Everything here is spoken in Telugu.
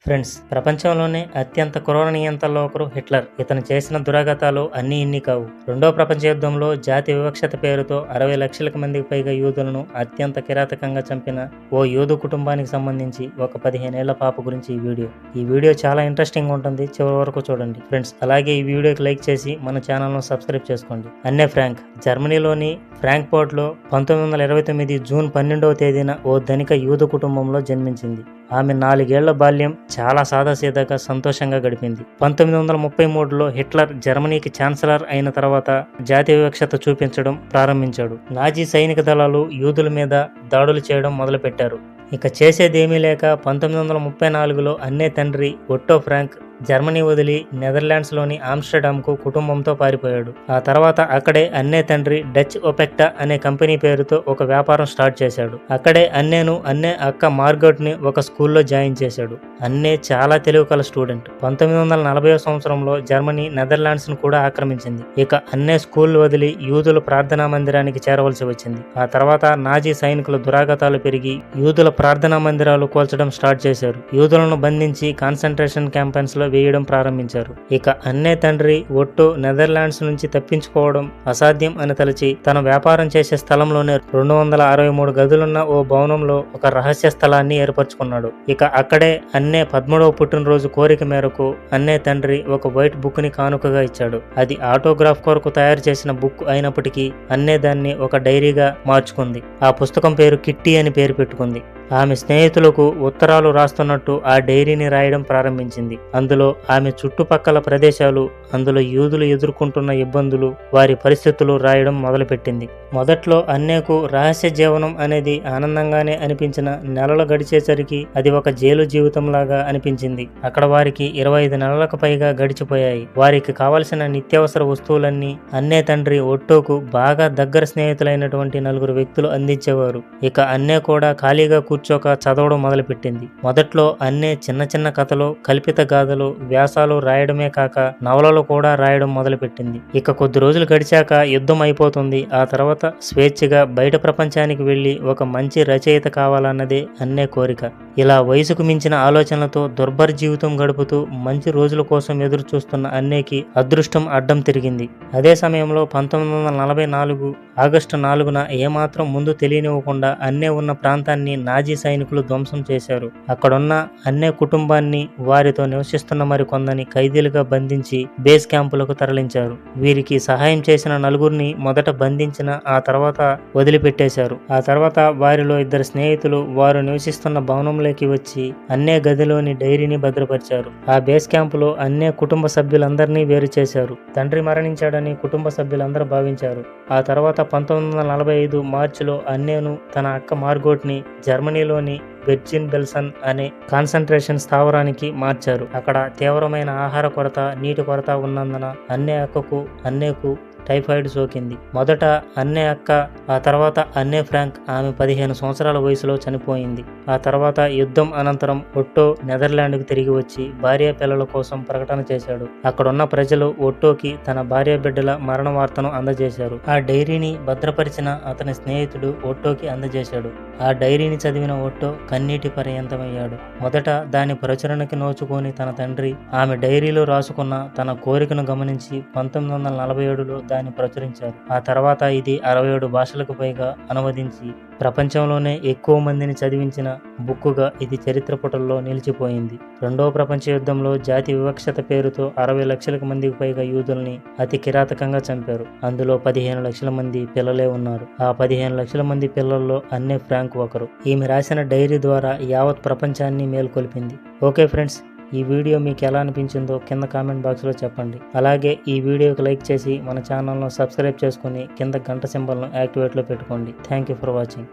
ఫ్రెండ్స్, ప్రపంచంలోనే అత్యంత క్రూర నియంతల్లో ఒకరు హిట్లర్. ఇతను చేసిన దురాగతాలు అన్నీ ఇన్ని కావు. రెండో ప్రపంచ యుద్ధంలో జాతి వివక్షత పేరుతో 60 లక్షలకు మందికి పైగా యూదులను అత్యంత కిరాతకంగా చంపిన ఓ యూదు కుటుంబానికి సంబంధించి ఒక 15 ఏళ్ల పాప గురించి ఈ వీడియో చాలా ఇంట్రెస్టింగ్ ఉంటుంది. చివరి వరకు చూడండి ఫ్రెండ్స్. అలాగే ఈ వీడియోకి లైక్ చేసి మన ఛానల్ను సబ్స్క్రైబ్ చేసుకోండి. అన్నే ఫ్రాంక్ జర్మనీలోని ఫ్రాంక్ఫర్ట్లో 1929 జూన్ 12వ తేదీన ఓ ధనిక యూదు కుటుంబంలో జన్మించింది. ఆమె 4 ఏళ్ల బాల్యం చాలా సాదాసీదాగా సంతోషంగా గడిపింది. 1933లో హిట్లర్ జర్మనీకి ఛాన్సలర్ అయిన తర్వాత జాతి వివక్షత చూపించడం ప్రారంభించాడు. నాజీ సైనిక దళాలు యూదుల మీద దాడులు చేయడం మొదలుపెట్టారు. ఇక చేసేదేమీ లేక 1934లో అన్నే తండ్రి ఒట్టో ఫ్రాంక్ జర్మనీ వదిలి నెదర్లాండ్స్లోని ఆమ్స్టర్డామ్కు కుటుంబంతో పారిపోయాడు. ఆ తర్వాత అక్కడే అన్నే తండ్రి డచ్ ఒపెక్టా అనే కంపెనీ పేరుతో ఒక వ్యాపారం స్టార్ట్ చేశాడు. అక్కడే అన్నే అక్క మార్గోట్ని ఒక స్కూల్లో జాయిన్ చేశాడు. అన్నే చాలా తెలివి కల స్టూడెంట్. 1940వ సంవత్సరంలో జర్మనీ నెదర్లాండ్స్ను కూడా ఆక్రమించింది. ఇక అన్నే స్కూల్ వదిలి యూదుల ప్రార్థనా మందిరానికి చేరవలసి వచ్చింది. ఆ తర్వాత నాజీ సైనికుల దురాగతాలు పెరిగి యూదుల ప్రార్థనా మందిరాలు కూల్చడం స్టార్ట్ చేశారు. యూదులను బంధించి కాన్సంట్రేషన్ క్యాంపెన్స్ లో వేయడం ప్రారంభించారు. ఇక అన్నే తండ్రి ఒట్టో నెదర్లాండ్స్ నుంచి తప్పించుకోవడం అసాధ్యం అని తలచి తన వ్యాపారం చేసే స్థలంలోనే 263 గదులున్న ఓ భవనంలో ఒక రహస్య స్థలాన్ని ఏర్పరచుకున్నాడు. ఇక అక్కడే అన్నే 13వ పుట్టినరోజు కోరిక మేరకు అన్నే తండ్రి ఒక వైట్ బుక్ ని కానుకగా ఇచ్చాడు. అది ఆటోగ్రాఫ్ కొరకు తయారు చేసిన బుక్ అయినప్పటికీ అన్నే దాన్ని ఒక డైరీగా మార్చుకుంది. ఆ పుస్తకం పేరు కిట్టి అని పేరు పెట్టుకుంది. ఆమె స్నేహితులకు ఉత్తరాలు రాస్తున్నట్టు ఆ డైరీని రాయడం ప్రారంభించింది. అందులో ఆమె చుట్టుపక్కల ప్రదేశాలు, అందులో యూదులు ఎదుర్కొంటున్న ఇబ్బందులు, వారి పరిస్థితులు రాయడం మొదలుపెట్టింది. మొదట్లో అన్నేకు రహస్య జీవనం అనేది ఆనందంగానే అనిపించిన నెలలు గడిచేసరికి అది ఒక జైలు జీవితంలాగా అనిపించింది. అక్కడ వారికి 25 నెలలకు పైగా గడిచిపోయాయి. వారికి కావలసిన నిత్యావసర వస్తువులన్నీ అన్నే తండ్రి ఒట్టోకు బాగా దగ్గర స్నేహితులైనటువంటి 4 వ్యక్తులు అందించేవారు. ఇక అన్నే కూడా ఖాళీగా కూర్చోక చదవడం మొదలుపెట్టింది. మొదట్లో అన్నే చిన్న చిన్న కథలు, కల్పిత గాథలు, వ్యాసాలు రాయడమే కాక నవలలు కూడా రాయడం మొదలుపెట్టింది. ఇక కొద్ది రోజులు గడిచాక యుద్ధం అయిపోతుంది. ఆ తర్వాత స్వేచ్ఛగా బయట ప్రపంచానికి వెళ్లి ఒక మంచి రచయిత కావాలన్నదే అన్నే కోరిక. ఇలా వయసుకు మించిన ఆలోచనలతో దుర్భర జీవితం గడుపుతూ మంచి రోజుల కోసం ఎదురు చూస్తున్న అన్నేకి అదృష్టం అడ్డం తిరిగింది. అదే సమయంలో 1944 ఆగస్టు 4న ఏమాత్రం ముందు తెలియనివ్వకుండా అన్నే ఉన్న ప్రాంతాన్ని నాజీ సైనికులు ధ్వంసం చేశారు. అక్కడున్న అన్నే కుటుంబాన్ని, వారితో నివసిస్తున్న మరికొందని ఖైదీలుగా బంధించి బేస్ క్యాంపులకు తరలించారు. వీరికి సహాయం చేసిన 4గురిని మొదట బంధించిన ఆ తర్వాత వదిలిపెట్టేశారు. ఆ తర్వాత వారిలో 2 స్నేహితులు వారు నివసిస్తున్న భవనంలోకి వచ్చి అన్నే గదిలోని డైరీని భద్రపరిచారు. ఆ బేస్ క్యాంపులో అన్నే కుటుంబ సభ్యులందరినీ వేరు చేశారు. తండ్రి మరణించాడని కుటుంబ సభ్యులందరూ భావించారు. ఆ తర్వాత 1945 మార్చిలో అన్నేను తన అక్క మార్గోట్ని జర్మనీలోని బెర్జిన్ బెల్సన్ అనే కాన్సంట్రేషన్ స్థావరానికి మార్చారు. అక్కడ తీవ్రమైన ఆహార కొరత, నీటి కొరత ఉన్నందున అన్నేకు టైఫాయిడ్ సోకింది. మొదట అన్నే అక్క, ఆ తర్వాత అన్నే ఫ్రాంక్ ఆమె 15 సంవత్సరాల వయసులో చనిపోయింది. ఆ తర్వాత యుద్ధం అనంతరం ఒట్టో నెదర్లాండ్కు తిరిగి వచ్చి భార్య పిల్లల కోసం ప్రకటన చేశాడు. అక్కడున్న ప్రజలు ఒట్టోకి తన భార్య బిడ్డల మరణ వార్తను అందజేశారు. ఆ డైరీని భద్రపరిచిన అతని స్నేహితుడు ఒట్టోకి అందజేశాడు. ఆ డైరీని చదివిన ఒట్టో కన్నీటి పర్యంతమయ్యాడు. మొదట దాని ప్రచురణకి నోచుకొని తన తండ్రి ఆమె డైరీలో రాసుకున్న తన కోరికను గమనించి 1947లో దాన్ని ప్రచురించారు. ఆ తర్వాత ఇది 67 భాషలకు పైగా అనువదించి ప్రపంచంలోనే ఎక్కువ మందిని చదివించిన బుక్కుగా ఇది చరిత్ర పుటల్లో నిలిచిపోయింది. రెండవ ప్రపంచ యుద్ధంలో జాతి వివక్షత పేరుతో 60 లక్షలకు మందికి పైగా యూదుల్ని అతి కిరాతకంగా చంపారు. అందులో 15 లక్షల మంది పిల్లలే ఉన్నారు. ఆ 15 లక్షల మంది పిల్లల్లో అన్నే ఫ్రాంక్ ఒకరు. ఈమె రాసిన డైరీ ద్వారా యావత్ ప్రపంచాన్ని మేల్కొల్పింది. ఓకే ఫ్రెండ్స్, ఈ వీడియో మీకు ఎలా అనిపించిందో కింద కామెంట్ బాక్స్లో చెప్పండి. అలాగే ఈ వీడియోకి లైక్ చేసి మన ఛానల్ను సబ్స్క్రైబ్ చేసుకుని కింద గంట సింబల్ను యాక్టివేట్లో పెట్టుకోండి. Thank you for watching.